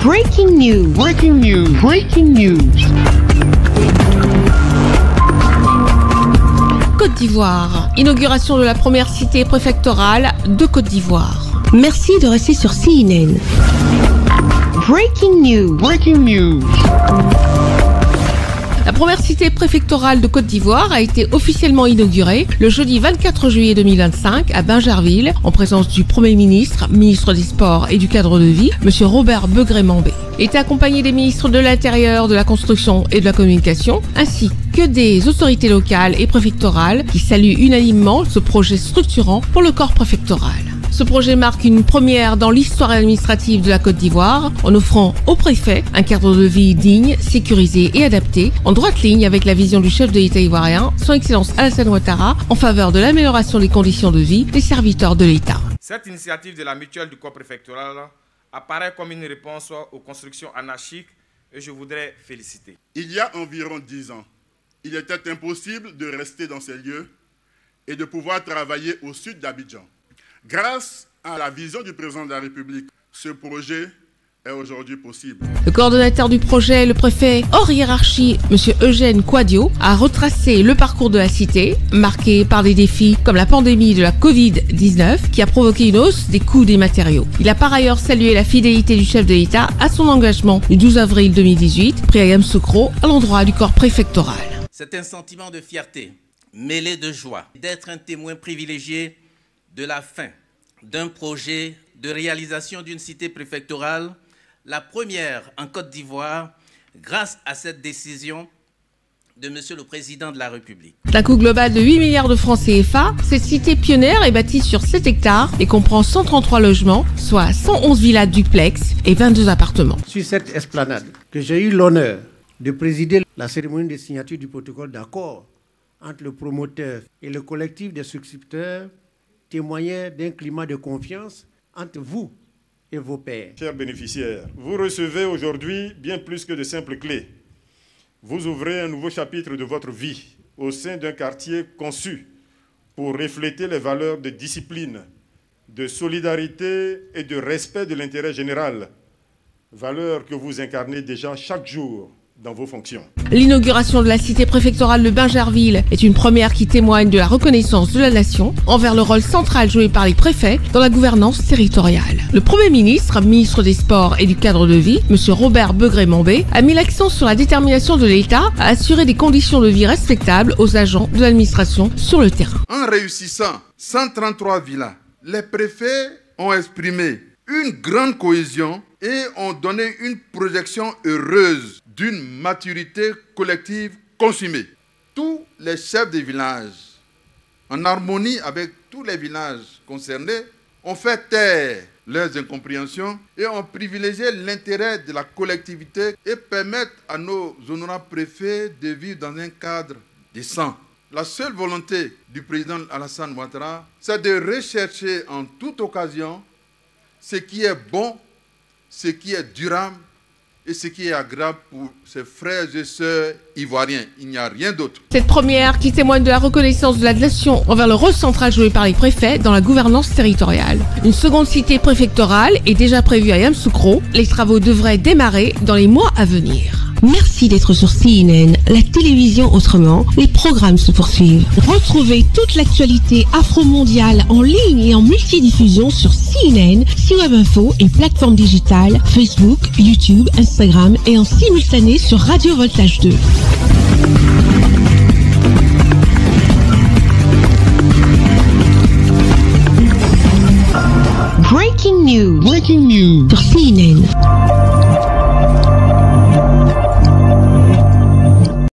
Breaking news. Breaking news. Breaking news. Côte d'Ivoire. Inauguration de la première cité préfectorale de Côte d'Ivoire. Merci de rester sur CNN. Breaking news. Breaking news. La première cité préfectorale de Côte d'Ivoire a été officiellement inaugurée le jeudi 24 juillet 2025 à Bingerville, en présence du Premier ministre, ministre des Sports et du Cadre de Vie, M. Robert Begré-Mambé. Il était accompagné des ministres de l'Intérieur, de la Construction et de la Communication, ainsi que des autorités locales et préfectorales qui saluent unanimement ce projet structurant pour le corps préfectoral. Ce projet marque une première dans l'histoire administrative de la Côte d'Ivoire en offrant au préfet un cadre de vie digne, sécurisé et adapté, en droite ligne avec la vision du chef de l'État ivoirien, son Excellence Alassane Ouattara, en faveur de l'amélioration des conditions de vie des serviteurs de l'État. Cette initiative de la mutuelle du corps préfectoral apparaît comme une réponse aux constructions anarchiques et je voudrais féliciter. Il y a environ 10 ans, il était impossible de rester dans ces lieux et de pouvoir travailler au sud d'Abidjan. Grâce à la vision du président de la République, ce projet est aujourd'hui possible. Le coordonnateur du projet, le préfet hors hiérarchie, M. Eugène Quadio, a retracé le parcours de la cité, marqué par des défis comme la pandémie de la Covid-19, qui a provoqué une hausse des coûts des matériaux. Il a par ailleurs salué la fidélité du chef de l'État à son engagement du 12 avril 2018, pris à Yamoussoukro, à l'endroit du corps préfectoral. C'est un sentiment de fierté, mêlé de joie, d'être un témoin privilégié de la fin d'un projet de réalisation d'une cité préfectorale, la première en Côte d'Ivoire, grâce à cette décision de Monsieur le Président de la République. D'un coût global de 8 milliards de francs CFA, cette cité pionnière est bâtie sur 7 hectares et comprend 133 logements, soit 111 villas duplex et 22 appartements. Sur cette esplanade, que j'ai eu l'honneur de présider la cérémonie de signature du protocole d'accord entre le promoteur et le collectif des souscripteurs, témoignait d'un climat de confiance entre vous et vos pairs. Chers bénéficiaires, vous recevez aujourd'hui bien plus que de simples clés. Vous ouvrez un nouveau chapitre de votre vie au sein d'un quartier conçu pour refléter les valeurs de discipline, de solidarité et de respect de l'intérêt général, valeurs que vous incarnez déjà chaque jour dans vos fonctions. L'inauguration de la cité préfectorale de Bingerville est une première qui témoigne de la reconnaissance de la nation envers le rôle central joué par les préfets dans la gouvernance territoriale. Le Premier ministre, ministre des Sports et du Cadre de Vie, M. Robert Begré-Mambé, a mis l'accent sur la détermination de l'État à assurer des conditions de vie respectables aux agents de l'administration sur le terrain. En réussissant 133 villas, les préfets ont exprimé une grande cohésion et ont donné une projection heureuse d'une maturité collective consommée. Tous les chefs de village, en harmonie avec tous les villages concernés, ont fait taire leurs incompréhensions et ont privilégié l'intérêt de la collectivité et permettent à nos honorables préfets de vivre dans un cadre décent. La seule volonté du président Alassane Ouattara, c'est de rechercher en toute occasion ce qui est bon, ce qui est durable et ce qui est agréable pour ses frères et sœurs ivoiriens. Il n'y a rien d'autre. Cette première qui témoigne de la reconnaissance de la nation envers le rôle central joué par les préfets dans la gouvernance territoriale. Une seconde cité préfectorale est déjà prévue à Yamoussoukro. Les travaux devraient démarrer dans les mois à venir. Merci d'être sur CNN, la télévision autrement. Les programmes se poursuivent. Retrouvez toute l'actualité afro-mondiale en ligne et en multidiffusion sur CNN, C-Web Info et plateformes digitales, Facebook, YouTube, Instagram et en simultané sur Radio Voltage 2. Breaking news. Breaking news. Sur CNN.